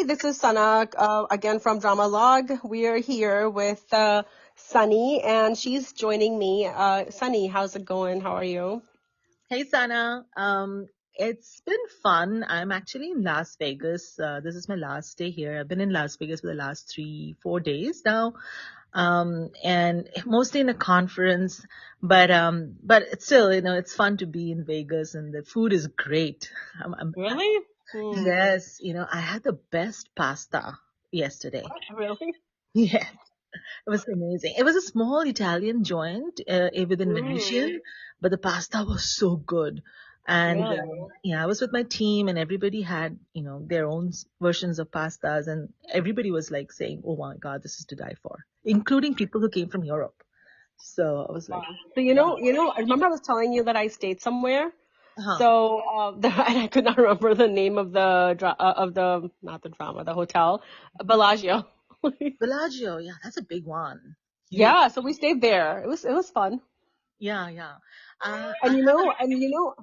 this is Sana again from Dramalogue. We are here with Sunny, and she's joining me. Sunny, how's it going? How are you? Hey Sana, it's been fun. I'm actually in Las Vegas. This is my last day here. I've been in Las Vegas for the last 3, 4 days now, and mostly in a conference. But it's still, it's fun to be in Vegas, and the food is great. Really? Hmm. Yes, I had the best pasta yesterday. Really? Yeah, it was amazing. It was a small Italian joint within Mm, Venetian, but the pasta was so good. And really? yeah, I was with my team, and everybody had, their own versions of pastas, and everybody was like saying, "Oh my God, this is to die for," including people who came from Europe. So I was Wow. like, So wow. I remember I was telling you that I stayed somewhere. Huh. So and I could not remember the name of the not the drama, the hotel, Bellagio. Bellagio, yeah, that's a big one. Huge. Yeah, so we stayed there. It was fun. Yeah, yeah. I And you haven't know, and you know,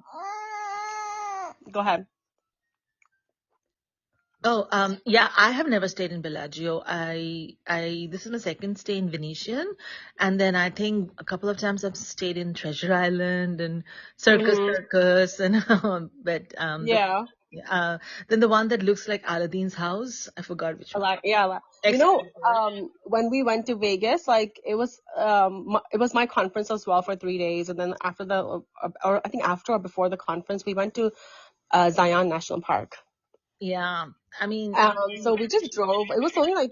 go ahead. Oh, yeah, I have never stayed in Bellagio. This is my second stay in Venetian, and then I think a couple of times I've stayed in Treasure Island and Circus Hmm. Circus, and but Yeah, then the one that looks like Aladdin's house, I forgot which a one. lot. Yeah, a lot. Excalibur. When we went to Vegas, like it was my conference as well for 3 days, and then after or I think after or before the conference, we went to Zion National Park. Yeah, I mean, So we just drove. It was only like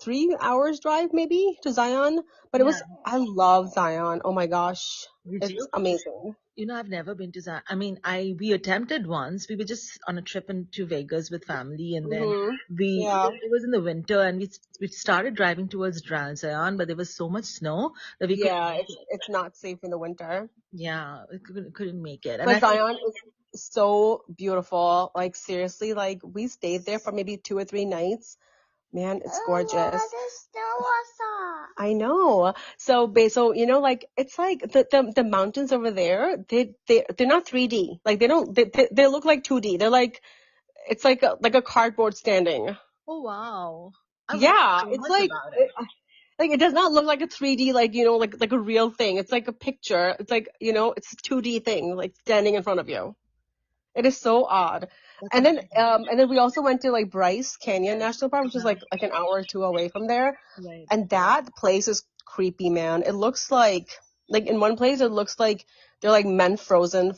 3 hours drive maybe to Zion, but yeah. I love Zion. Oh my gosh, Did it's you? amazing. I've never been to Zion. I mean, we attempted once. We were just on a trip into Vegas with family, and then Hmm. we Yeah. it was in the winter, and we started driving towards Zion, but there was so much snow that we couldn't Yeah, make it. it's not safe in the winter. Yeah, we couldn't make it. And But I think, Zion is so beautiful. Like seriously, like we stayed there for maybe 2 or 3 nights. Man, it's gorgeous. I know. So like it's like the mountains over there. They're not 3D. Like they don't. They look like 2D. They're like it's like a cardboard standing. oh wow, I've heard Yeah, so it's much about it. like it does not look like a 3D like like a real thing. It's like a picture. It's like it's a 2D thing like standing in front of you. It is so odd. That's And then we also went to like Bryce Canyon National Park, which is like an hour or two away from there. right. And that place is creepy, man. It looks like in one place it looks like they're like men frozen,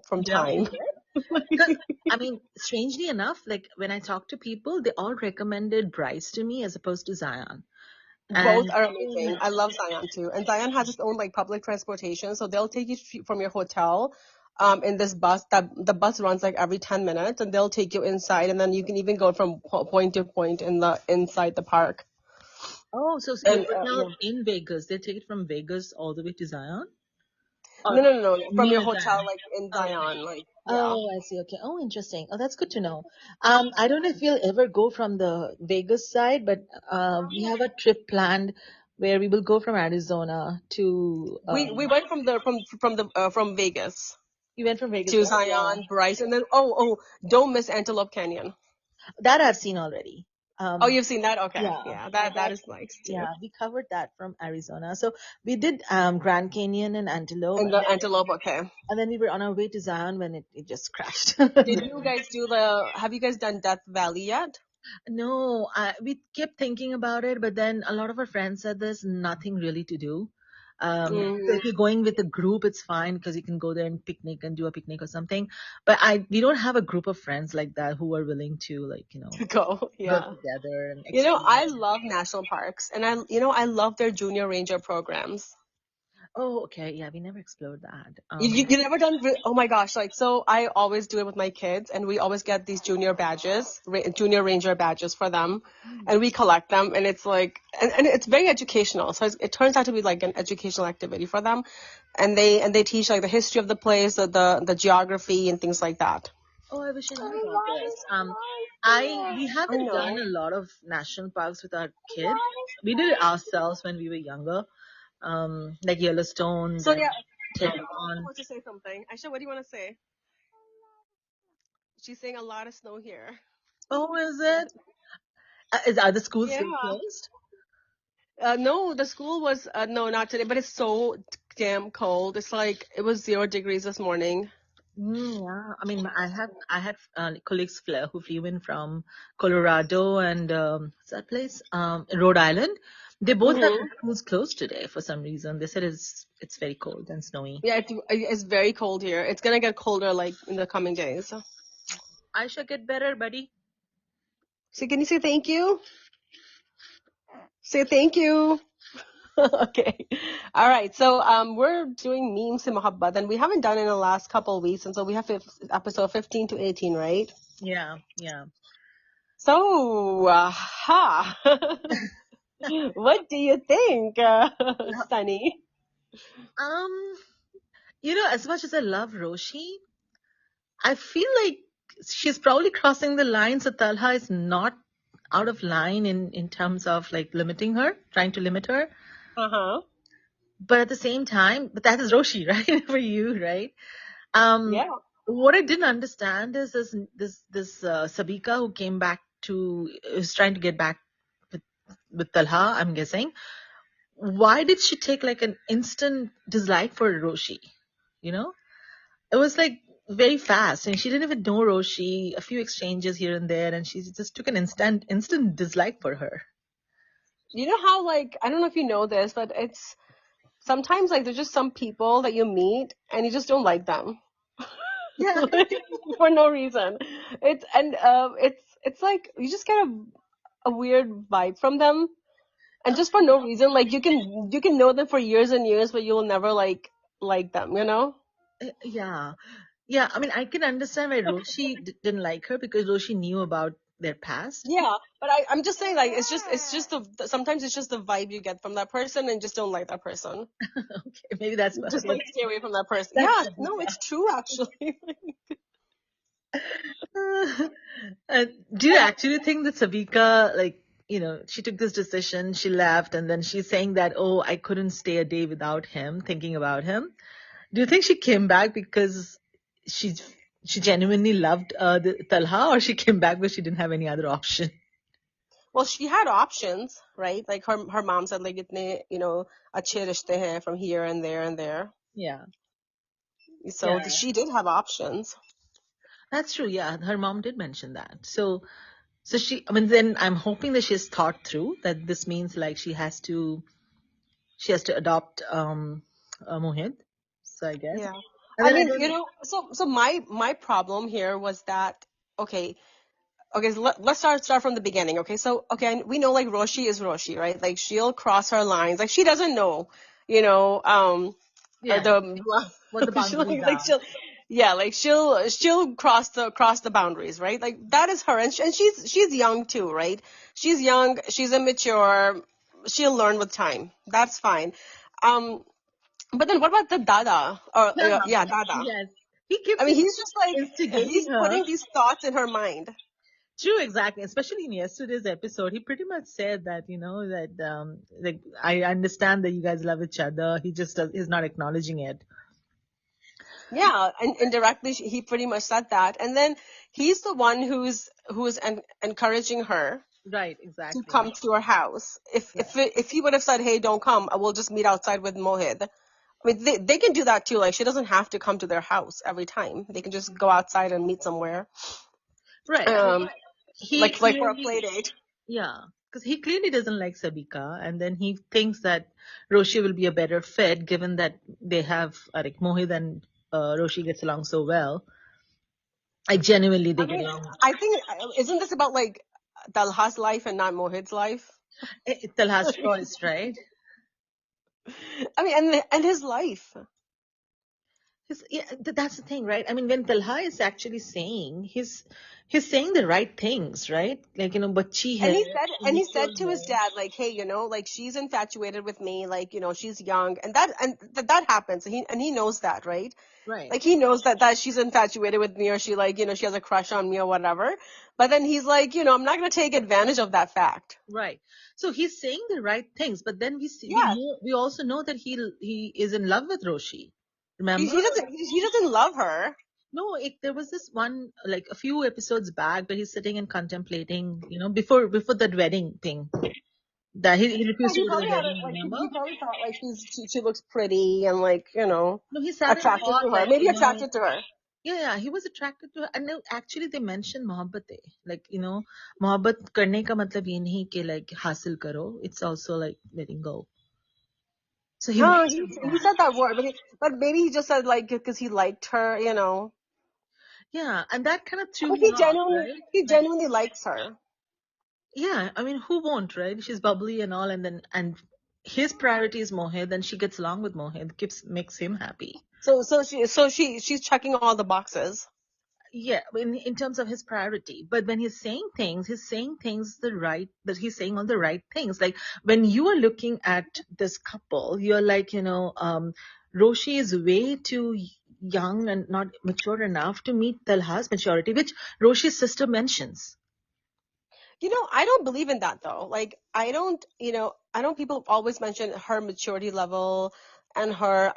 from Yeah, is time. it? Because I mean, strangely enough, like when I talk to people, they all recommended Bryce to me as opposed to Zion. Both And are amazing. I love Zion too. And Zion has its own like public transportation, so they'll take you from your hotel in this bus that the bus runs like every 10 minutes and they'll take you inside and then you can even go from point to point in the inside the park. oh, so you're And now yeah. in Vegas. They take it from Vegas all the way to Zion? Or No, no, no, no. From your near hotel Zion? like in Oh, Zion, like yeah. oh, I see. Okay. Oh, interesting. Oh, that's good to know. I don't know if we'll ever go from the Vegas side, but we have a trip planned where we will go from Arizona to. We went from Vegas We went from Vegas. to Oh, yeah. Zion, Bryce, and then don't miss Antelope Canyon. That I've seen already. Oh, Um, you've seen that? Okay. yeah. Yeah, Yeah, that is nice too. yeah, we covered that from Arizona. So we did Grand Canyon and Antelope, And the Antelope, okay. and then we were on our way to Zion when it just crashed. Have you guys done Death Valley yet? No, we kept thinking about it, but then a lot of our friends said there's nothing really to do. So Mm, if you're going with a group, it's fine because you can go there and picnic and do a picnic or something. But we don't have a group of friends like that who are willing to to go, go yeah. together and explore. I love national parks and I love their junior ranger programs. Oh, okay. Yeah, we never explored that. You never done, oh my gosh, like, so I always do it with my kids and we always get these junior ranger badges for them Hmm. and we collect them and it's like, and it's very educational. So it turns out to be like an educational activity for them. And they teach like the history of the place, the geography and things like that. Oh, I wish I knew about this. I we I haven't done know. a lot of national parks with our kids. We did it ourselves when we were younger, like Yellowstone, So then yeah, Aisha Teton. wants to say something. Aisha, what do you want to say? She's saying a lot of snow here. Oh, is it? Are the schools Yeah. still closed? No, the school was no, not today, but it's so damn cold. It's like it was 0 degrees this morning. Yeah, I mean, I had colleagues who flew in from Colorado and what's that place? Rhode Island. They both had Hmm. the schools closed today for some reason. They said it's very cold and snowy. Yeah, it's very cold here. It's gonna get colder like in the coming days. I shall get better, buddy. So can you say thank you? Say thank you. Okay. All right. So we're doing memes in Mohabbat, and we haven't done it in the last couple of weeks, and so we have episode 15 to 18, right? Yeah, yeah. So, what do you think, Sunny? Um, as much as I love Roshi, I feel like she's probably crossing the line. So Talha is not out of line in terms of like limiting her, trying to limit her. Uh-huh. But at the same time, but that is Roshi, right? For you, right? Um, Yeah. what I didn't understand is this Sabika who came back to is trying to get back with with Talha. I'm guessing. Why did she take like an instant dislike for Roshi? You know, it was like very fast, and she didn't even know Roshi. A few exchanges here and there, and she just took an instant dislike for her. You know how, like, I don't know if you know this, but it's sometimes like there's just some people that you meet and you just don't like them. Yeah, For no reason. It's like you just get a weird vibe from them, and just for no reason. Like you can know them for years and years, but you will never like them. You know? yeah. Yeah, I mean, I can understand why Roshi didn't like her because Roshi knew about their past. Yeah, but I'm just saying, like, it's just sometimes it's just the vibe you get from that person, and just don't like that person. Okay, maybe that's Just like stay away from that person. that's Yeah, no, Sabika. it's true actually. Do you actually think that Sabika, like, she took this decision, she left, and then she's saying that, oh, I couldn't stay a day without him, thinking about him. Do you think she came back because she she genuinely loved the Talha, or she came back because she didn't have any other option? Well, she had options, right? Like her mom said, like, itne, अच्छे रिश्ते हैं from here and there and there. Yeah, So yeah, she did have options. that's true. Yeah, her mom did mention that. So I mean, then I'm hoping that she's thought through that this means like she has to adopt Mohit. So I guess. Yeah. And I then I mean, don't. so my problem here was that, okay, okay, so let's start from the beginning. Okay, so okay, we know like Roshi is Roshi, right? Like she'll cross her lines. Like she doesn't know, you know, Yeah, the what the she boundaries like are. she'll yeah, like she'll cross the boundaries, right? Like that is her, and she's young too, right? She's young, she's immature. She'll learn with time. That's fine. Um, but then what about the Dada? Or Yeah, yeah, Dada. yes. He I keeps mean, he's just like instigating he's her. putting these thoughts in her mind. True, exactly. Especially in yesterday's episode, he pretty much said that, that like I understand that you guys love each other. He just he's not acknowledging it. Yeah, and indirectly he pretty much said that, and then he's the one who's encouraging her Right, to exactly. come to her house. If he would have said, "Hey, don't come. I will just meet outside with Mohid." I mean, they can do that too. Like she doesn't have to come to their house every time. They can just go outside and meet somewhere. Right. I mean, Um, he like for a play clearly, date. yeah, because he clearly doesn't like Sabika, and then he thinks that Roshi will be a better fit, given that they have like Mohit and Roshi gets along so well. Like genuinely, they I get mean, along. I think isn't this about like Talha's life and not Mohid's life? Talha's choice, right? I mean, and his life. Yeah, that's the thing, right? I mean, when Talha is actually saying, he's saying the right things, right? Like, bachchi And hai, he said immature to his hai. dad, like, hey, like she's infatuated with me, like, she's young, and that happens. And he knows that, right? Right, Like he knows that she's infatuated with me, or she like, she has a crush on me or whatever. But then he's like, I'm not gonna take advantage of that fact. right. So he's saying the right things, but then Yeah, we also know that he is in love with Roshi. he, Remember? he doesn't he doesn't love her. No, there was this one, like a few episodes back, where he's sitting and contemplating, before that wedding thing, that he Yeah, refused to he go to the probably had wedding, remember? he probably thought like she looks pretty and like, No, he sat and attracted thought, to her. like, Maybe attracted to her. yeah, he was attracted to her. And no, actually they mentioned Mohabbat. Like, Mohabbat karne ka matlab ye nahi ke like hasil karo. It's also like letting go. So he No, mentioned he that. said that word, but maybe he just said like because he liked her. Yeah, and that kind of threw But me off, right? he Like, genuinely likes her. yeah, I mean, who won't, right? She's bubbly and all, and his priority is Mohit, and she gets along with Mohit, makes him happy. So she's checking all the boxes. Yeah, in terms of his priority. But when he's saying things that he's saying all the right things. Like when you are looking at this couple, you're like, Roshi is way too young and not mature enough to meet Talha's maturity, which Roshi's sister mentions. I don't believe in that though. Like, I don't people always mention her maturity level and her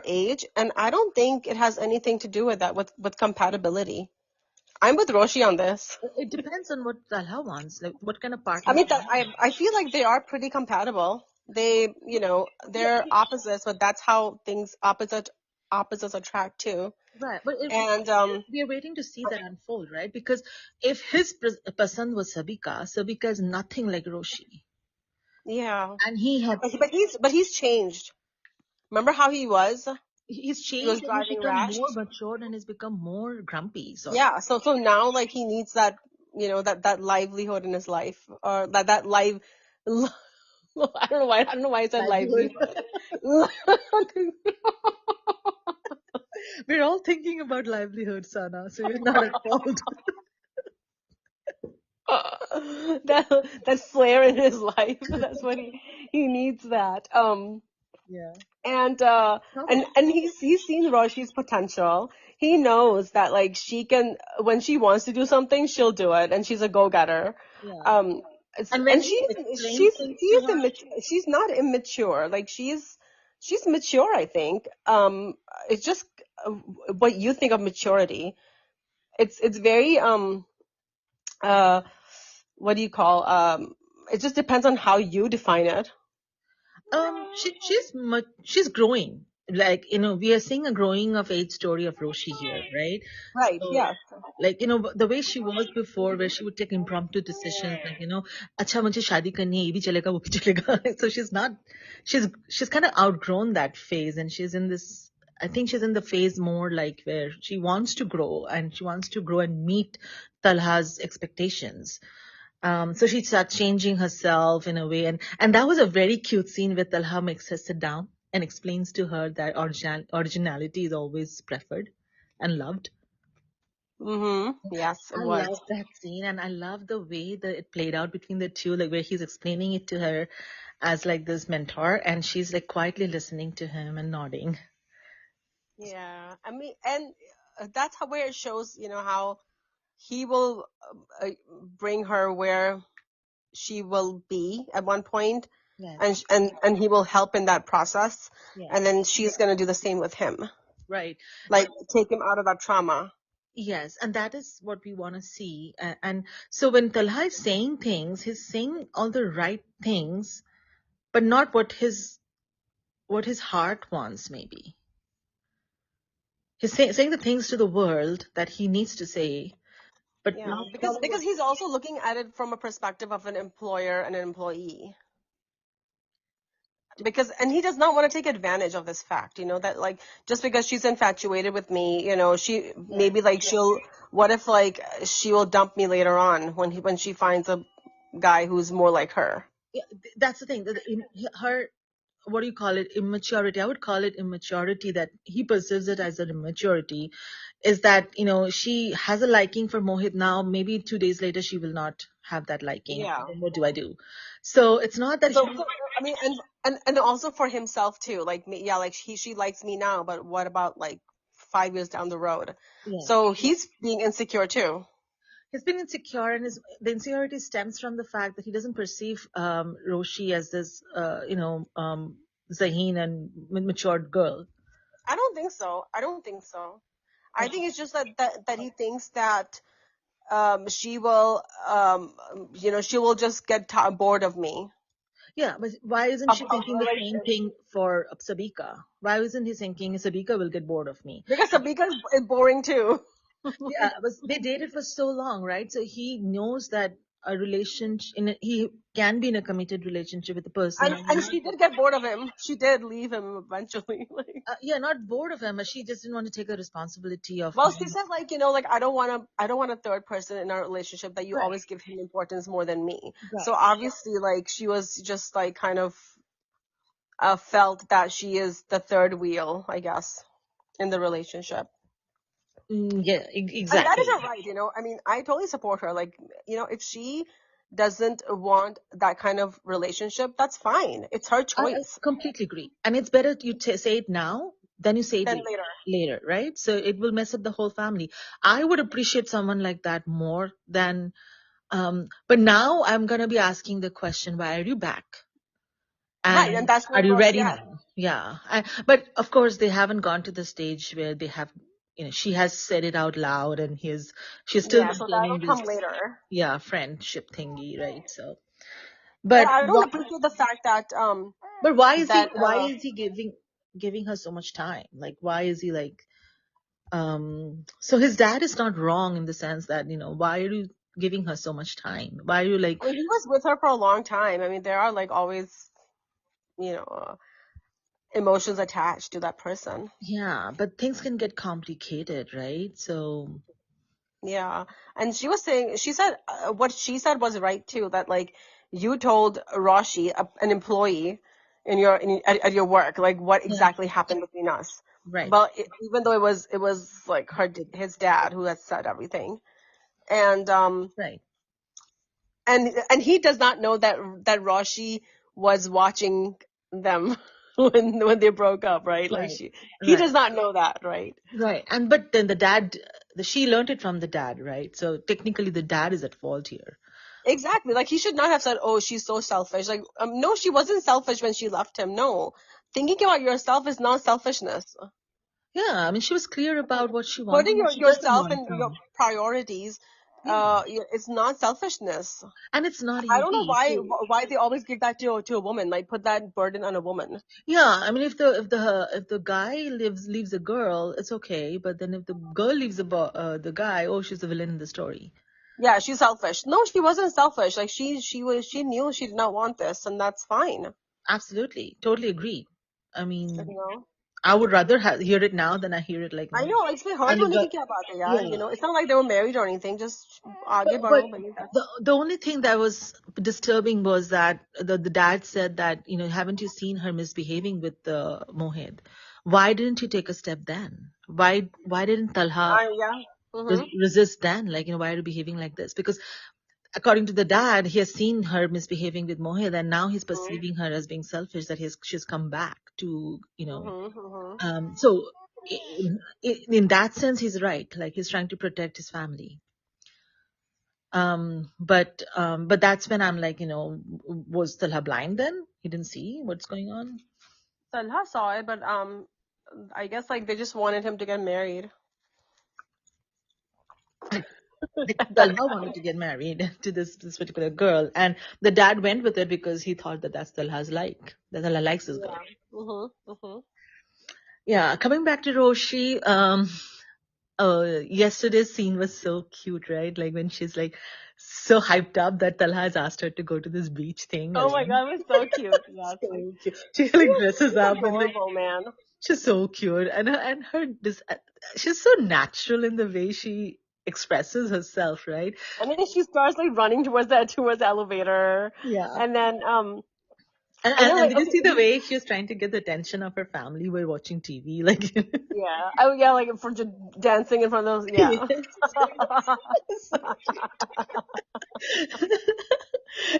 age, and I don't think it has anything to do with that with compatibility. I'm with Roshi on this. It depends on what Talha wants, like what kind of I partner mean, she wants. I feel like they are pretty compatible. Yeah, They're opposites, but that's how things opposites attract too. right. But And we are waiting to see that unfold, right? Because if his pasand was Sabika is nothing like Roshi. yeah, And he had but he's changed. Remember how he was? he's He was changed and he's driving become rash. more matured and he's become more grumpy, sort of. Yeah, so now like he needs that, that livelihood in his life, or that live. I don't know why I said Livelihood. livelihood. We're all thinking about livelihood, Sana, so you're not at fault. that flair in his life. That's what he needs. That. Yeah. And Not and that, and he's seen Roshi's potential. He knows that like she can, when she wants to do something, she'll do it, and she's a go-getter. yeah. Um, And when and he explains things to her, she's not immature. Like she's mature, I think. It's just uh, what you think of maturity. It's very uh what do you call it just depends on how you define it. she's growing. Like, we are seeing a growing of age story of Roshi here, right? Right. So, Yes. like, the way she was before, where she would take impromptu decisions, like, acha mujhe shadi karni hai, ye bhi chalega, wo bhi chalega. So she's kind of outgrown that phase, and I think she's in the phase more like where she wants to grow, and she wants to grow and meet Talha's expectations. So she starts changing herself in a way, and that was a very cute scene where Talha makes her sit down and explains to her that originality is always preferred and loved. Yes, it I was. love that scene, and I love the way that it played out between the two, like where he's explaining it to her as like this mentor, and she's like quietly listening to him and nodding. Yeah, I mean, and that's how where it shows, how he will bring her where she will be at one point, and Yes, and he will help in that process, and yes, then she's gonna do the same with him, right. like take him out of that trauma. Yes, and that is what we want to see. And so when Talha is saying things, he's saying all the right things, but not what his heart wants. Maybe he's saying the things to the world that he needs to say, but Yeah, not because probably what. he's also looking at it from a perspective of an employer and an employee. Because and he does not want to take advantage of this fact, that like just because she's infatuated with me, she Yes. maybe like she'll what if like she will dump me later on when she finds a guy who's more like her. Yeah, that's the thing. Her, what do you call it? Immaturity. I would call it immaturity, that he perceives it as an immaturity. Is that, she has a liking for Mohit now. Maybe 2 days later, she will not have that liking. Yeah. Then what do I do? So it's not that So I mean, and also for himself too. Like me, yeah, like she likes me now, but what about like 5 years down the road? yes, So he's being insecure too. he's been insecure, and the insecurity stems from the fact that he doesn't perceive Roshi as this, Zaheen and matured girl. I don't think so. I don't think so. I think it's just that he thinks that she will she will just get bored of me. Yeah, but why isn't she thinking the Already, same thing for Sabika? Why isn't he thinking Sabika will get bored of me? because Sabika is boring too. Yeah, but they dated for so long, right? So he knows that a relationship, he can be in a committed relationship with a person. And she did get bored of him. She did leave him eventually. Like, Yeah, not bored of him, but she just didn't want to take the responsibility of well, she him. said like like I don't want a third person in our relationship that you Right, always give him importance more than me. So right. obviously, like she was just like kind of felt that she is the third wheel, I guess, in the relationship. Yeah, And that is exactly. her right, I mean, I totally support her. Like, if she doesn't want that kind of relationship, that's fine. It's her I choice. completely agree. And it's better you say it now than you say it Then later. later, right? So it will mess up the whole family. I would appreciate someone like that more than, but now I'm going to be asking the question, why are you back? Right, and And that's are what you Roshi ready had. now? Yeah. But of course, they haven't gone to the stage where they have, she has said it out loud and she's still Yeah, so that'll maintaining this, come later. yeah, friendship thingy, right? So, But but I don't appreciate the fact that But why is that he giving her so much time? Like why is he like so his dad is not wrong in the sense that, why are you giving her so much time? Why are you like I mean, he was with her for a long time. I mean, there are like always, you know, uh, emotions attached to that person. yeah, but things can get complicated, right? So Yeah. And she said, what she said was right too, that like you told Roshi, an employee at your work, like what yeah, exactly happened between us. right, But even though it was like his dad who had said everything. And right, and he does not know that Roshi was watching them when they broke up, right? Like right, he right, does not know that, right? right. And but then the dad, she learned it from the dad, right? So technically the dad is at fault here. Exactly. Like he should not have said, "Oh, she's so selfish." Like, no, she wasn't selfish when she left him. No, thinking about yourself is not selfishness. Yeah, I mean she was clear about what she wanted Putting and she doesn't yourself want and your some. priorities, Yeah. it's not selfishness. And it's not I don't know easy. why they always give that to a woman, like put that burden on a woman. Yeah, I mean, if the guy leaves a girl, it's okay. But then if the girl leaves the guy, oh, she's the villain in the story. Yeah, she's selfish. No, she wasn't selfish. Like she knew she did not want this, and that's fine. Absolutely, totally agree. I You mean, know. I would rather hear it now than I hear it like I know, इसमें hurt and if होने the की क्या बात है यार, yeah. it's not like they were married or anything, just आगे But बढ़ो भाई, the that's the only thing that was disturbing was that the dad said that haven't you seen her misbehaving with Mohit? Why didn't you take a step then? Why didn't Talha yeah. Mhm. resist then? Like why are you behaving like this? Because according to the dad, he has seen her misbehaving with Mohit, and now he's Mhm. perceiving her as being selfish. That she's come back to Mhm. Mhm. So in that sense, he's right. Like he's trying to protect his family. But that's when I'm like, was Talha blind then? He didn't see what's going on. Salha saw it, but I guess like they just wanted him to get married. I think Talha wanted to get married to this particular girl, and the dad went with it because he thought that that's Talha's like. That Talha likes this girl. Yeah. Mhm. Mhm. Yeah, coming back to Roshi, yesterday's scene was so cute, right? Like when she's like so hyped up that Talha has asked her to go to this beach thing Oh my alone. God, it was so cute. Yes, like So cute. She like dresses she's up and like adorable, man. she's so cute, and her she's so natural in the way she expresses herself, right? And then she starts like running towards the elevator, Yeah. and then And, and and, then and like, did you okay, see the way she was trying to get the attention of her family while watching TV? Like, yeah, oh yeah, like for dancing in front of those, yeah. yes.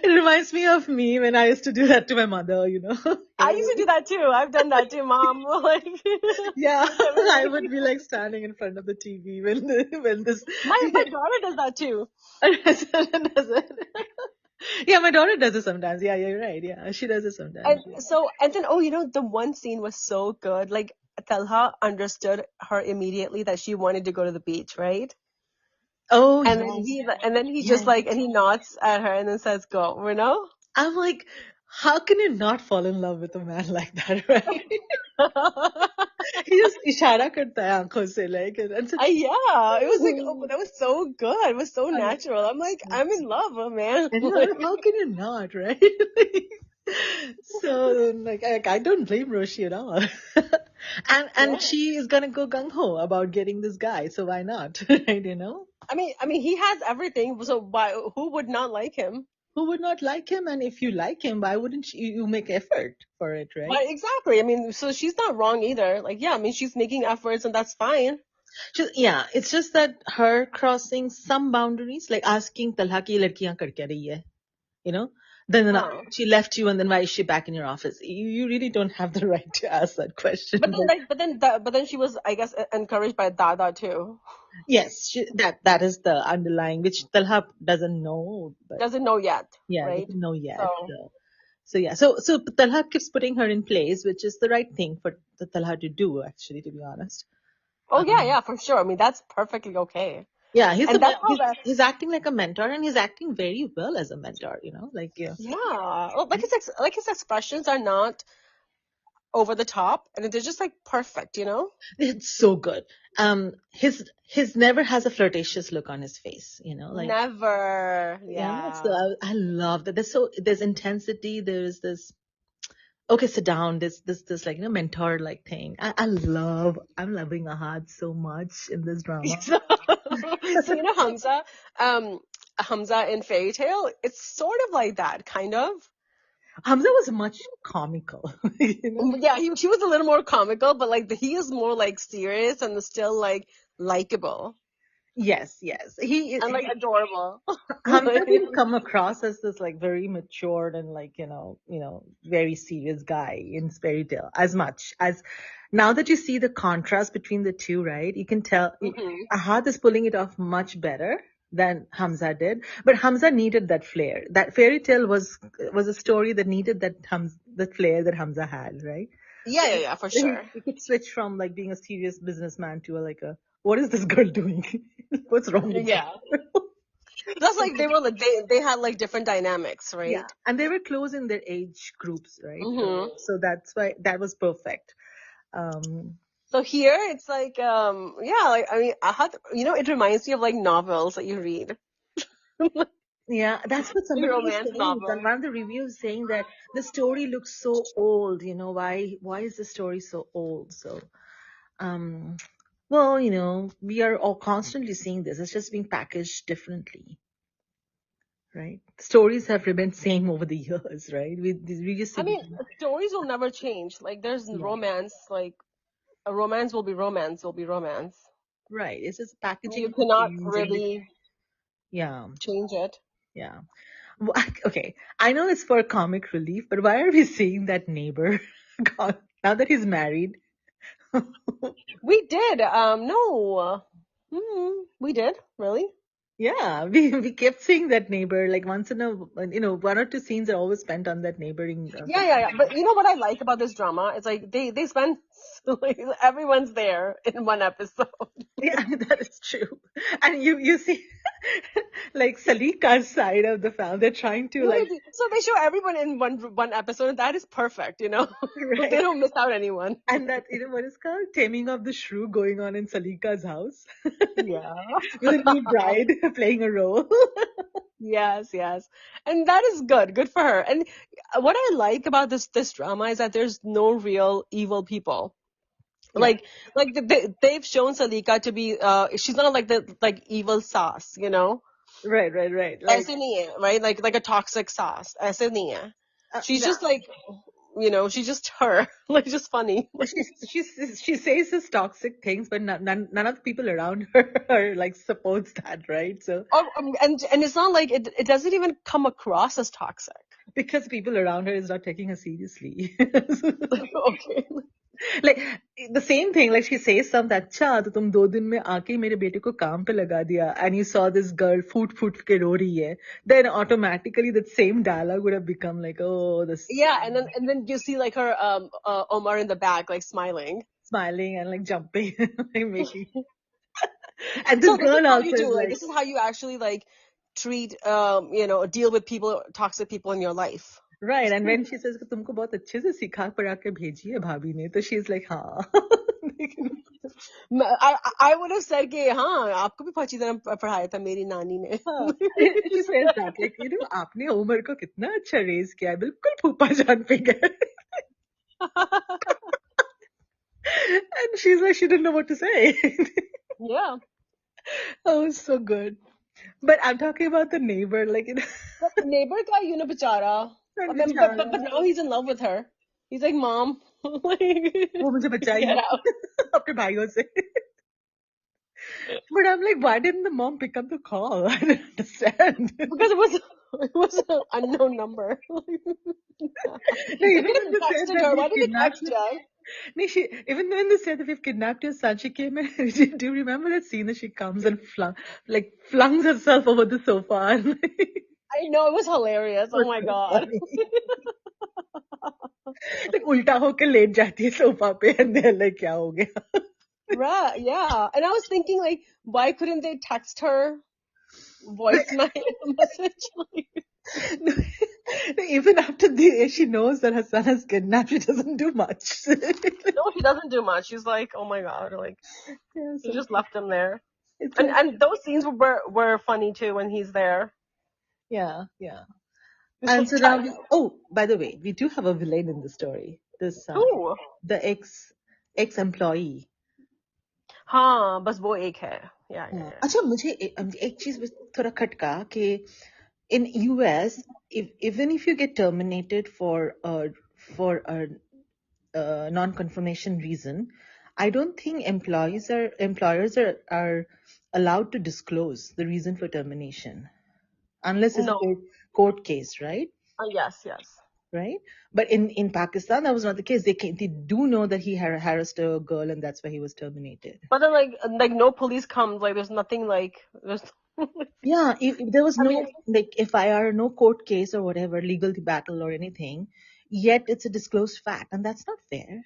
It reminds me of me when I used to do that to my mother. I used to do that too. I've done that too, mom. Like, Yeah, get I ready. would be like standing in front of the TV when this. My daughter does that too. Does it? Yeah, my daughter does it sometimes. Yeah, you're right. Yeah, she does it And sometimes. so, and then, oh, the one scene was so good. Like, Talha understood her immediately that she wanted to go to the beach, right? Oh, And yes. then he just Yes. like, and he nods at her and then says, "Go," you know? I'm like, how can you not fall in love with a man like that, right? He just ishara karta hai aankhon se, like, and said, Yeah, it was like, oh, "Ooh." that was so good. It was so I know. natural. I'm like, I'm in love, man. And how can you not, right? So like I don't blame Roshi at all. Yeah. And she is gonna go gung ho about getting this guy, so why not? Right, you know? I mean, he has everything. So why? Who would not like him? Who would not like him? And if you like him, why wouldn't you make effort for it, right? Why exactly? I mean, so she's not wrong either. Like, yeah, I mean, she's making efforts, and that's fine. Yeah, it's just that her crossing some boundaries, like asking Talha ki ladkiyan kar kya rahi hai, you know? Then Huh. she left you, and then why is she back in your office? You really don't have the right to ask that question. But then, but then she was, I guess, encouraged by Dada too. Yes, that is the underlying, which Talha doesn't know, but Doesn't know yet, yeah, right? doesn't know yet. So, So yeah, so Talha keeps putting her in place, which is the right thing for the Talha to do, actually, to be honest. oh yeah, Um, yeah, for sure. I mean, that's perfectly okay. yeah, And that's how that. he's acting like a mentor, and he's acting very well as a mentor. Like yeah. Yeah, well, like his expressions are not over the top, and they're just like perfect, you know? It's so good. His never has a flirtatious look on his face. Like Never. yeah. So Yeah. I love that. There's intensity. There's this. Okay, sit down. This like mentor like thing. I'm loving Ahad so much in this drama. So, so you know um, Hamza in Fairy Tale, it's sort of like that, kind of. Hamza was much comical. Yeah, he was a little more comical, but like he is more like serious and still like likable Yes, yes. and like adorable. Hamza didn't come across as this like very matured and like very serious guy in fairy tale as much as now that you see the contrast between the two, right? You can tell Hmm. Ahad is pulling it off much better than Hamza did, but Hamza needed that flair. That fairy tale was a story that needed the flair that Hamza had, right? Yeah, for sure. He could switch from like being a serious businessman to like a what is this girl doing? What's wrong with Yeah. her? That's like they were like they had like different dynamics, Yeah, right? and they were close in their age groups, right? Hmm. So that's why that was perfect. Um, So here it's like yeah, like I mean I had it reminds me of like novels that you read. yeah, that's what Like somebody was romance saying. And novels. one of the reviews saying that the story looks so old. Why is the story so old? So, um, well, we are all constantly seeing this. It's just being packaged differently, right? Stories have remained same over the years, right? We just I see, mean, stories will never change. Like there's yeah, romance, like a romance will be romance will be romance. right. It's just You packaging has cannot changed, and really yeah, change it. yeah. Okay, I know it's for comic relief, but why are we seeing that neighbor God, now that he's married? We did. No. We did. Really? Yeah, we kept seeing that neighbor like once in a one or two scenes are always spent on that neighboring. Yeah. But you know what I like about this drama? It's like they spend like everyone's there in one episode. Yeah, that is true. And you see like Salika's side of the family. They're trying to No, like so they show everyone in one episode, and that is perfect. They right. don't miss out anyone. And that what is called taming of the shrew going on in Salika's house Yeah. with a new bride playing a role. Yes. And that is good. Good for her. And what I like about this drama is that there's no real evil people. Yeah. They've shown Salika to be she's not like the like evil sauce, Right. Like ऐसे नहीं है, right? Like a toxic sauce. ऐसे नहीं है. She's yeah. just like she's just her. Like just funny. She says his toxic things, but none of the people around her are like supports that, right? So And it's not like it doesn't even come across as toxic. because people around her is not taking her seriously. Okay. Like the same thing, like she says something, अच्छा तो तुम 2 दिन में आके ही मेरे बेटे को काम पे लगा दिया, and you saw this girl फूट के रो रही है, then automatically that same dialogue would have become like, oh, this Yeah, and then you see like her Omar in the back like smiling. smiling and like jumping, like making. And So this this is girl how also you is do it. like, This is how you actually like treat, deal with people, toxic people in your life. right. And when she says कि तुमको बहुत अच्छे से सिखा पढ़ा के भेजी है भाभी ने, तो she's like, हाँ. I would have said कि हाँ आपको भी बहुत अच्छी तरह पढ़ाया था मेरी नानी ने. हाँ. She says that, like, आपने उमर को कितना अच्छा रेज किया है, बिल्कुल फूफा जान पे गए. And she's like, she didn't know what to say. Yeah. Oh, so good. But I'm talking about the neighbor, like, But the neighbor guy, बेचारा. But now he's in love with her. He's like, Mom, like, वो मुझे get बचाइए out. अपने भाइयों से. But I'm like, why didn't the mom pick up the call? I don't understand. Because it was an unknown number. No, They even could when they have said texted that her. we've Why did they kidnapped text you, you? no, even when they said that we've kidnapped your son, she came in. Do you remember that scene that she comes and flungs herself over the sofa? And I know, it was hilarious. Oh was my so God. funny. Like उल्टा होके late जाती है sofa पे and they're like क्या हो गया? Right, yeah. And I was thinking, like, why couldn't they text her voice message? No, even after she knows that her son has kidnapped, she doesn't do much. No, she doesn't do much. She's like, oh my God, like, Yeah, she so just left him there. it's And like, and those scenes were funny too when he's there. yeah, yeah. He's so And so tight. now, oh, by the way, we do have a villain in the story. This Who? the ex-employee. हाँ बस वो एक है. Yeah. अच्छा मुझे एक चीज बस थोड़ा खटका कि in US, even if you get terminated for a non-confirmation reason, I don't think employers are allowed to disclose the reason for termination unless it's a No. court case, right? Yes. Right? But in Pakistan, that was not the case. They do know that he harassed a girl, and that's why he was terminated. But then like no police comes. Like there's nothing like there's. Yeah, if there was I no mean, like FIR, no court case or whatever, legal battle or anything, yet it's a disclosed fact, and that's not fair,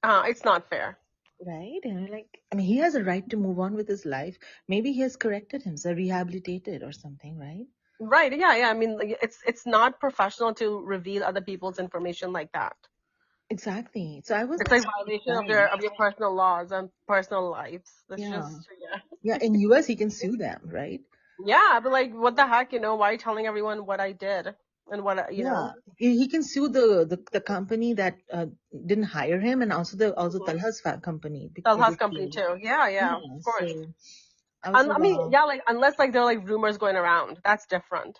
it's not fair. right? And like, I mean, he has a right to move on with his life. Maybe he has corrected himself, rehabilitated or something, right? Right. Yeah. I mean, like, it's not professional to reveal other people's information like that. Exactly. So I was It's not like violation of surprised. your personal laws and personal lives. That's Yeah. just yeah. Yeah, in US he can sue them, right? Yeah, but like, what the heck, why are you telling everyone what I did and Yeah, he can sue the company that didn't hire him, and also Talha's company. Talha's company Obviously. too. Yeah, Yeah, of course. so I was like, I mean, wow. yeah, like unless like there are like rumors going around, that's different.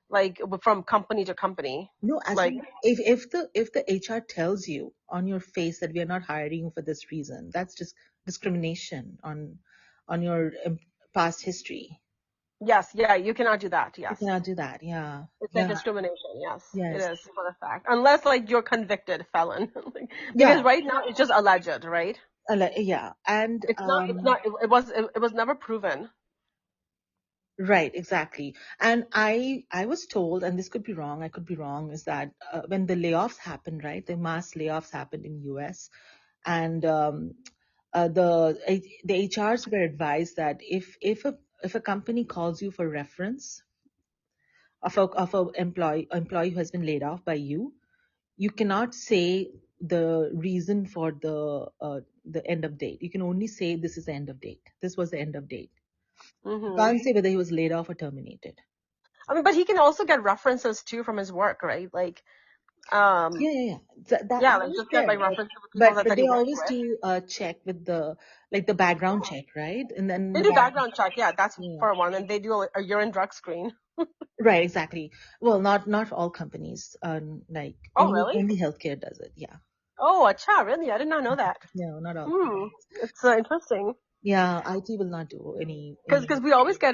Like from company to company. No, as Like, long if the HR tells you on your face that we are not hiring you for this reason, that's just discrimination on your past history. yes, yeah, you cannot do that. You Yes. cannot do that. Yeah, It's like yeah, discrimination. Yes, it yes, is for the fact. Unless like you're convicted felon. Because yeah, right now it's just alleged, right? yeah, and It was never proven. right, exactly. And I was told, and this could be wrong, I could be wrong, is that when the layoffs happened, right, the mass layoffs happened in US, and the HRs were advised that if a company calls you for reference of a employee who has been laid off by you, you cannot say the reason for the end of date. You can only say this is the end of date. This was the end of date. You Hmm. can't say whether he was laid off or terminated. I mean, but he can also get references too from his work, right? Like, Yeah, yeah, yeah. That like is just get there, like references of people but that he they worked always with. do check with the background check, right? And then They the do back, background check, yeah, that's yeah, for one, and they do a urine drug screen. right, exactly. Well, not all companies, like Oh, only really? only healthcare does it. Yeah, Oh, acha, really? I did not know that. no, not all Hmm, companies. it's interesting. Yeah, IT will not do any. Because we always get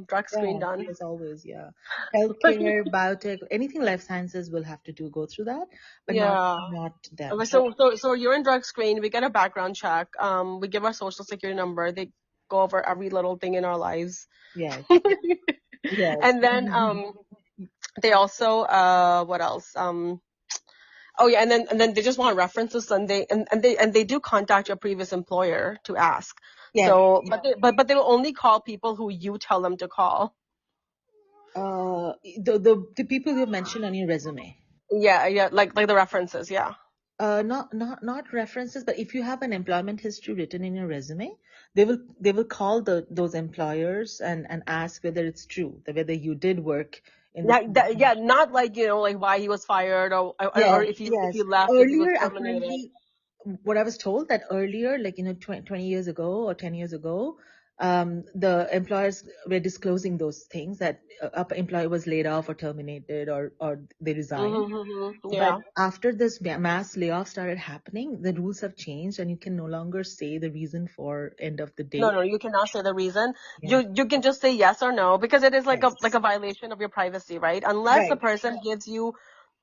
drug screen Yeah, done. yes, always. Yeah, healthcare, biotech, anything life sciences will have to go through that, but not Yeah. not them. Okay, So so urine drug screen, we get a background check. We give our social security number. They go over every little thing in our lives. yes, yes. And then they also what else? Oh yeah, and then they just want references, and they do contact your previous employer to ask. Yeah. So, but they will only call people who you tell them to call. The people you mentioned on your resume. Yeah, yeah, like the references, yeah. Not references, but if you have an employment history written in your resume, they will call those employers and ask whether it's true, that whether you did work in this Yeah, company. not like, like why he was fired, or Yes, if he yes. left, if he was Earlier, terminated. apparently, what I was told that earlier, like 20 years ago or 10 years ago, the employers were disclosing those things that a employee was laid off or terminated or they resigned. But Yeah. after this mass layoff started happening, the rules have changed and you can no longer say the reason for end of the No, day. no, you cannot say the reason. Yeah. You can just say yes or no, because it is like Yes. a violation of your privacy, right? Unless the Right. person gives you,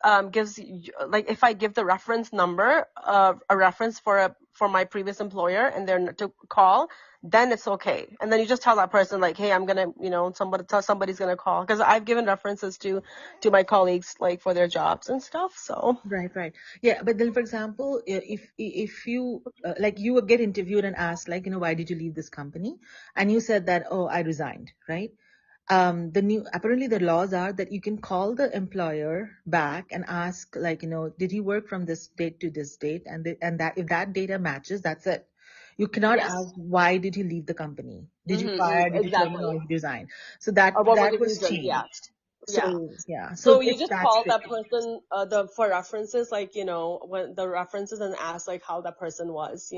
like if I give the reference number, a reference for my previous employer, and they're to call, then it's okay. And then you just tell that person like, hey, I'm gonna, somebody's gonna call, because I've given references to my colleagues, like for their jobs and stuff. So Right, right. Yeah, but then, for example, if you like you would get interviewed and asked, like, why did you leave this company? And you said that, oh, I resigned, right? The new apparently the laws are that you can call the employer back and ask, like, did you work from this date to this date? And that if that data matches, that's it. You cannot yes. ask why did you leave the company? Did you fire? Did you terminate? Or Exactly. did you resign? So that Or what were that the was reasons? Yeah. changed. Yeah. So yeah, so So you it's just that call that strict. person, the for references, like, when the references, and ask like how that person was,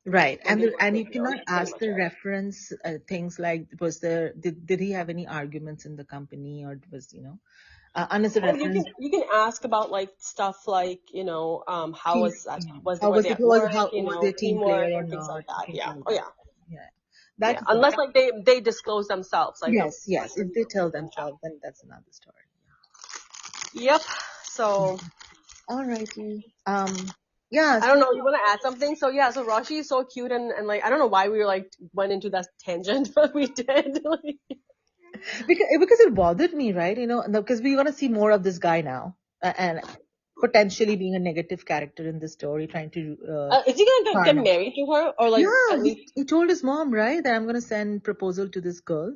Right. when they worked And with you you. cannot That's pretty ask much the it. reference things like did he have any arguments in the company or was unless the Well, you can reference you can ask about like stuff like, how team how were was they the at work, how was they a team teamwork player or and things like not, that. things Yeah. like Oh that. yeah. Yeah. Yeah. That Unless like they disclose themselves, like the yes, yes. person. If they tell Yeah. themselves, then that's another story. Yep. Yeah. So All righty. Yeah, I don't so know. You want to add something? So yeah. So Roshi is so cute, and like I don't know why we were like went into that tangent, but we did. because it bothered me, right? Because we want to see more of this guy now, and potentially being a negative character in the story, trying to Is he gonna get tarnish. married to her, or like Yeah, at least? he told his mom, right, that I'm gonna send proposal to this girl.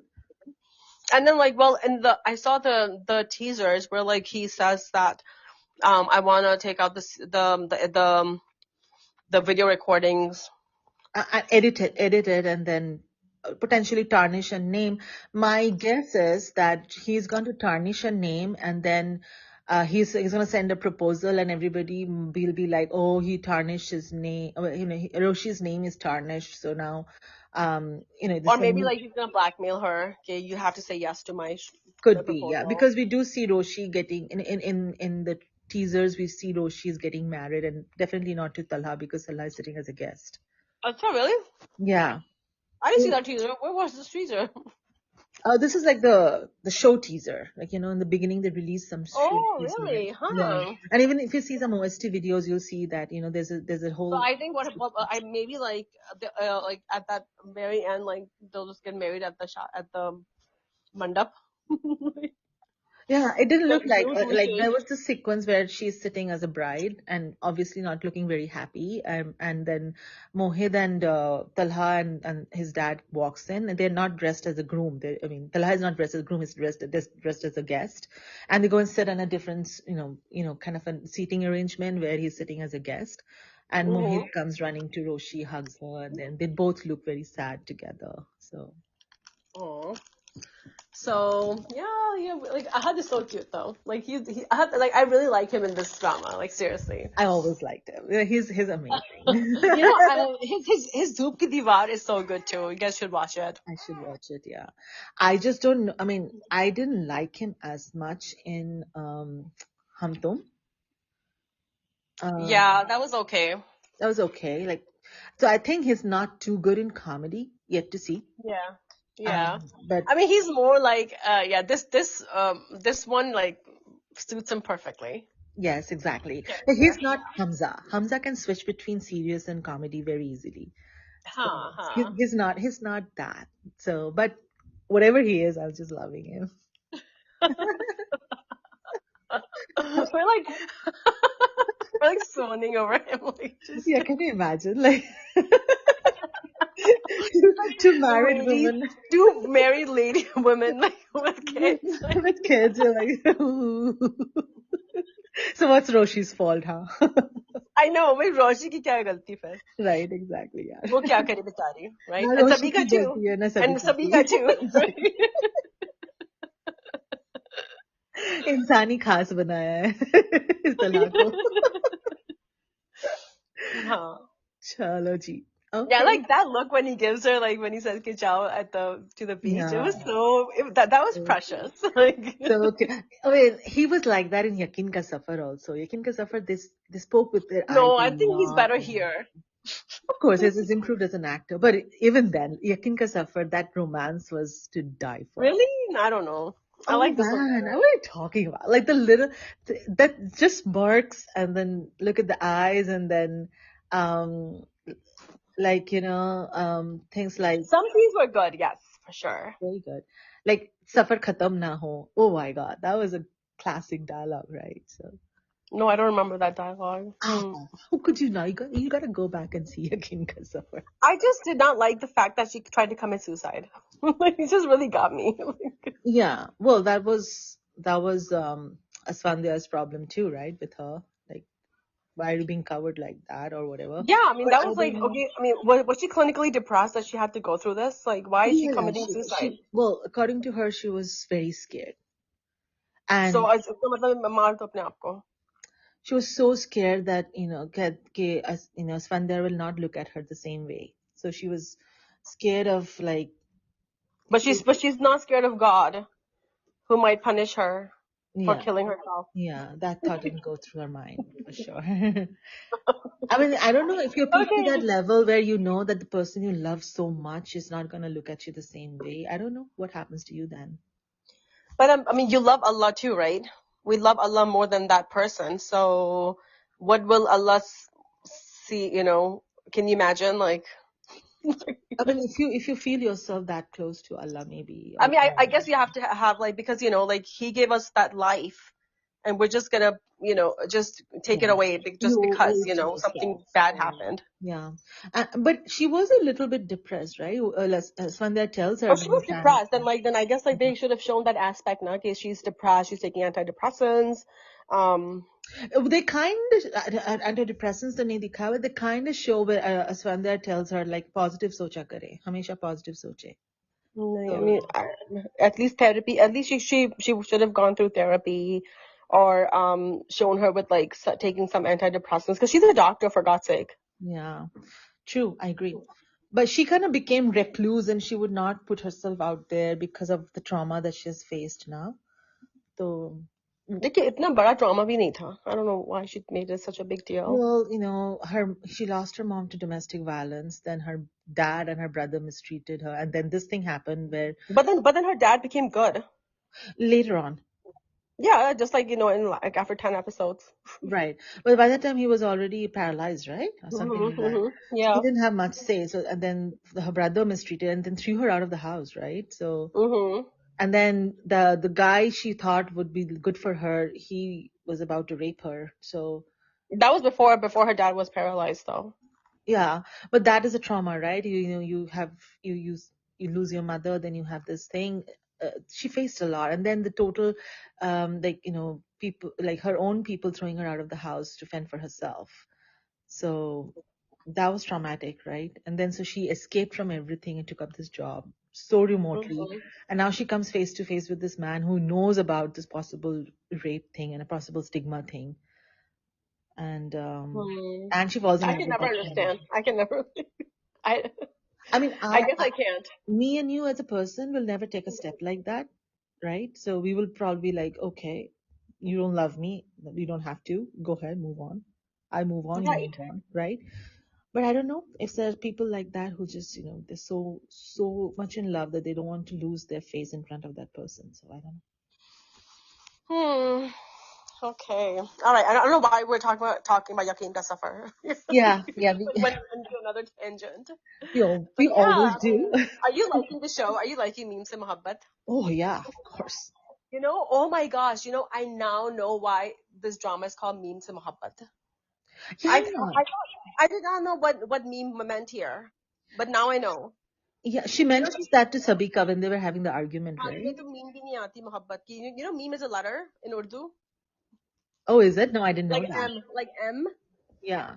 And then like, well, in the I saw the teasers where like he says that I want to take out the video recordings. Edit it, and then potentially tarnish a name. My guess is that he's going to tarnish a name, and then he's going to send a proposal, and everybody will be like, "Oh, he tarnished his name. Roshi's name is tarnished, so now, Or this maybe one like he's gonna blackmail her. Okay, you have to say yes to my could be, yeah, proposal. because we do see Roshi getting in the teasers. We see Roshi is getting married, and definitely not to Talha because Talha is sitting as a guest. Oh, it's not really. Yeah. I didn't see that teaser. Where was this teaser? This is like the show teaser. Like, in the beginning they released some show Oh, teaser. really? Yeah. Huh. And even if you see some OST videos, you'll see that, there's a So whole I think what I maybe like like at that very end, like they'll just get married at the shot at the mandap. yeah, it didn't Like look like usually. there was this sequence where she's sitting as a bride and obviously not looking very happy. And then Mohit and Talha and his dad walks in and they're not dressed as a groom. I mean, Talha is not dressed as a groom, he's dressed as a guest. And they go and sit on a different, kind of a seating arrangement where he's sitting as a guest. And Mm-hmm. Mohit comes running to Roshi, hugs her, and then they both look very sad together. So Oh. So yeah, yeah. Like Ahad is so cute though. Like Ahad, like I really like him in this drama. Like seriously. I always liked him. He's amazing. His Dhoop Ki Diwar is so good too. You guys should watch it. I should watch it, yeah. I just don't know. I mean, I didn't like him as much in Hum Tum. Yeah, Um, that was okay. that was okay. Like, so I think he's not too good in comedy yet to see. Yeah. Yeah. But I mean, he's more like yeah. This one like suits him perfectly. yes, exactly. But Character. he's not Hamza. Hamza can switch between serious and comedy very easily. So Huh. Huh. he's not that. So, but whatever he is, I was just loving him. We're like We're like swooning over him, like just Yeah, can you imagine? Like, two married ladies, women two married lady women like with kids. Like, with kids, you're like, so what's Roshi's fault, huh? I know, भाई रोशी की क्या गलती फिर? Right, exactly, yeah. वो क्या करे बेचारी, right? ना And रोशी Sabika की too. गलती है ना सभी And की Sabika too. Exactly. इंसानी खास बनाया है इस तलाक को. हाँ. चलो जी. Yeah, Okay. like that look when he gives her, like when he says "que chao" to the beach. It Yeah. was that was precious. Like, So okay. I mean, he was like that in Yakin Ka Safar also. Yakin Ka Safar, they spoke with their eyes no, a I think he's lot. better here. Of course, he's improved as an actor. But even then, Yakin Ka Safar, that romance was to die for. Really? I don't know. I Oh like this one man, better. what are you talking about? Like the little, that just barks and then look at the eyes and then, um, like, things like, Some scenes were good, yes, for sure. very good. Like, Safar Khatam Na Ho. Oh my God, that was a classic dialogue, right? So, No, I don't remember that dialogue. how could you not? You gotta go back and see Yakin Ka Safar. I just did not like the fact that she tried to commit suicide. Like, it just really got me. Yeah, well, that was Asfandia's problem too, right? With her, like, why are you being covered like that or whatever? Yeah, I mean, But that I was don't like, know. okay, I mean, was she clinically depressed that she had to go through this? Like, why is she Yeah, committing suicide? well, according to her, she was very scared, So, and इसका मतलब मार दो अपने आप को. she was so scared that Asfandia will not look at her the same way. So she was scared of like, But she's not scared of God, who might punish her for yeah, killing herself. yeah, that thought didn't go through her mind for sure. I mean, I don't know if you're put to Okay. that level where you know that the person you love so much is not going to look at you the same way. I don't know what happens to you then. But I mean, you love Allah too, right? We love Allah more than that person. So, what will Allah see? Can you imagine? Like, I mean, if you feel yourself that close to Allah, maybe. I mean, I guess you have to have like because like He gave us that life, and we're just gonna just take it Yeah, away just you because owe it to something yourself. bad Yeah. happened. Yeah. But she was a little bit depressed, right? Sandhya tells her Oh, she was beforehand. depressed, and then I guess like they should have shown that aspect now. Okay, she's depressed. She's taking antidepressants. They kind of antidepressants तो नहीं दिखावे. They kind of show where Sandhya tells her like positive सोचा करे, हमेशा positive सोचे. I So mean, at least therapy. At least she should have gone through therapy, or shown her with like taking some antidepressants because she's a doctor for God's sake. yeah, true, I agree. But she kind of became recluse and she would not put herself out there because of the trauma that she has faced now. So देखिए इतना बड़ा trauma भी नहीं था. I don't know why she made it such a big deal. well, she lost her mom to domestic violence. Then her dad and her brother mistreated her, and then this thing happened where But then her dad became good. later on, Yeah, just like in like after 10 episodes. right? But by that time he was already paralyzed, right, or something like that. So he Yeah. didn't have much say. So and then her brother mistreated and then threw her out of the house, right? So and then the guy she thought would be good for her, he was about to rape her. So That was before her dad was paralyzed though. yeah, but that is a trauma, right? You lose your mother, then you have this thing. She faced a lot, and then the total, people like her own people throwing her out of the house to fend for herself. So that was traumatic, right? And then so she escaped from everything and took up this job so remotely, and now she comes face to face with this man who knows about this possible rape thing and a possible stigma thing, and she falls in I love can with never that man. understand. I can never. I I mean, I guess I can't. me and you as a person will never take a step like that, right? So we will probably be like, okay, you don't love me, you don't have to. Go ahead, move on. I move on, you Right. move on, right? But I don't know if there are people like that who just, they're so much in love that they don't want to lose their face in front of that person. So I don't know. Okay. All right. I don't know why we're talking about Yakin ka Safar. Yeah, Went into another tangent. we But yeah, always I do. mean, are you liking the show? Are you liking Meem se Mohabbat? Oh yeah, of course. Oh my gosh, I now know why this drama is called Meem se Mohabbat. Yeah. I did not know what meme meant here, but now I know. Yeah, she mentions that to Sabika when they were having the argument, हाँ, तुम्हें right? तो meme भी नहीं आती मोहब्बत की. You know, meme is a letter in Urdu, Oh, is it? No, I didn't know that. like M. Yeah.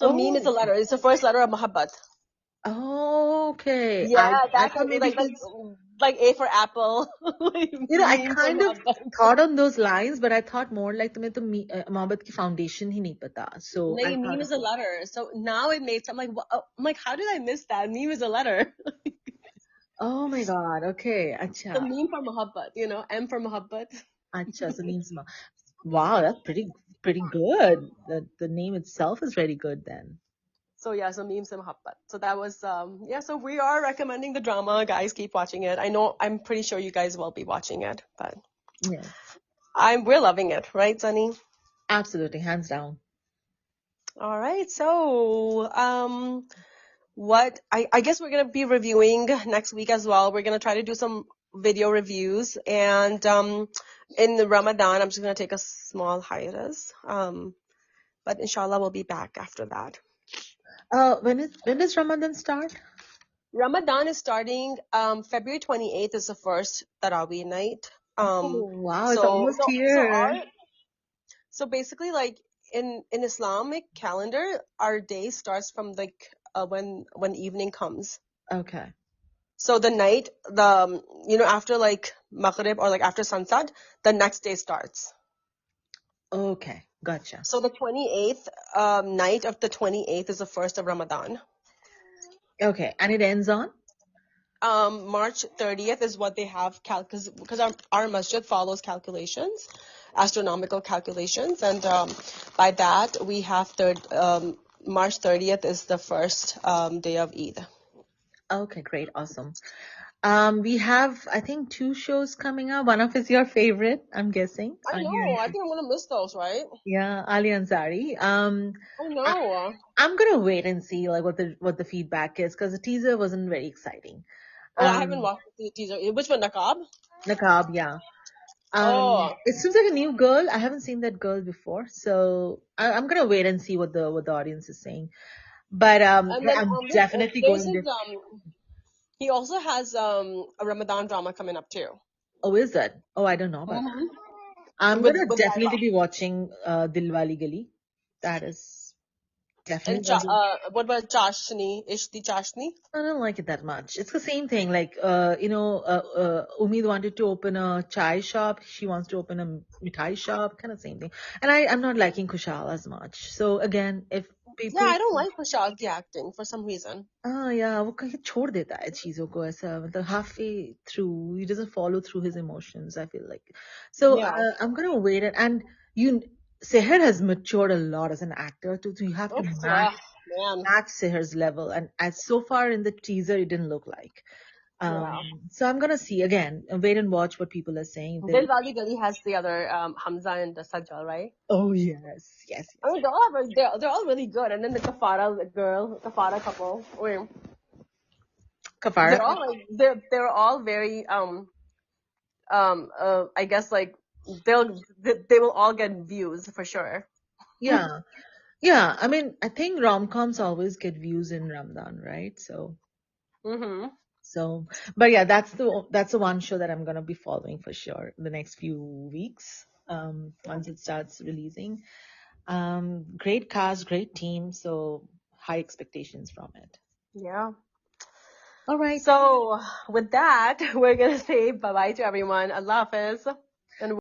So meme is a Oh, letter. It's the first letter of mohabbat. okay. Yeah, I that's thought maybe like she's, like A for apple, like I meme for kind of mohabbat. thought on those lines, but I thought more like तुम्हें तो मोहब्बत की foundation ही नहीं पता. So I Like thought meme of is a it. letter. So now it makes. I'm like, how did I miss that? Meme is a letter. Oh my God. Okay. So Acha. meme for mohabbat. You know, M for mohabbat. Acha. So means wow, that's pretty good. The name itself is very good then. So yeah, so memes and mohabbat. So that was yeah. So we are recommending the drama. Guys, keep watching it. I know. I'm pretty sure you guys will be watching it, but Yes. we're loving it, right, Sunny? Absolutely. Hands down. All right. So what I guess we're gonna be reviewing next week as well. We're gonna try to do some video reviews, and in the Ramadan, I'm just gonna take a small hiatus. But inshallah, we'll be back after that. When does Ramadan start? Ramadan is starting February 28th is the first Taraweeh night. Oh wow, it's So almost here. so basically like in Islamic calendar, our day starts from like when evening comes. Okay. So the night, after like Maghrib or like after sunset, the next day starts. Okay. Gotcha. So the 28th night of the 28th is the first of Ramadan. Okay. And it ends on? March 30th is what they have because our masjid follows calculations, astronomical calculations, and by that we have March 30th is the first day of Eid. Okay, great. Awesome. We have, I think, 2 shows coming up. One of is your favorite, I'm guessing. I know. I think I'm gonna miss those, right? Yeah, Ali Ansari. I know. I'm gonna wait and see like what the feedback is because the teaser wasn't very exciting. Oh, I haven't Um, watched the teaser. Which one, Nakab? Nakab, yeah. Oh, It seems like a new girl. I haven't seen that girl before, so I'm gonna wait and see what the audience is saying. But and yeah, then I'm definitely going to. he also has a Ramadan drama coming up too. Oh, is that? Oh, I don't know about that. Mm-hmm. I'm With gonna Daiba. definitely be watching Dilwali Gali. That is definitely And going to. what about Chashni? Ishti Chashni? I don't like it that much. It's the same thing. Like, Umeed wanted to open a chai shop. She wants to open a mithai shop. Kind of same thing. And I'm not liking Kushal as much. So again, if Yeah, people, I don't like Kushal's acting for some reason. yeah, वो कहीं छोड़ देता है चीजों को ऐसा मतलब halfway through he doesn't follow through his emotions. I feel like so Yeah. I'm gonna wait and you Seher has matured a lot as an actor too. So you have to Oh, man. match Seher's level and as so far in the teaser it didn't look like. Yeah. So I'm gonna see again and wait and watch what people are saying. Dil Wali Gali has the other Hamza and the Sajjal, right? Oh yes. I mean, they're all really good. And then the Kafara couple. Wait, Kafara. they're all very I guess like they will all get views for sure. Yeah. Yeah, I mean, I think rom-coms always get views in Ramadan, right? Mm-hmm. So, but yeah, that's the one show that I'm gonna be following for sure the next few weeks. Once it starts releasing. Great cast, great team, so high expectations from it. Yeah. All right. So with that, we're gonna say bye bye to everyone. Allah Hafiz. And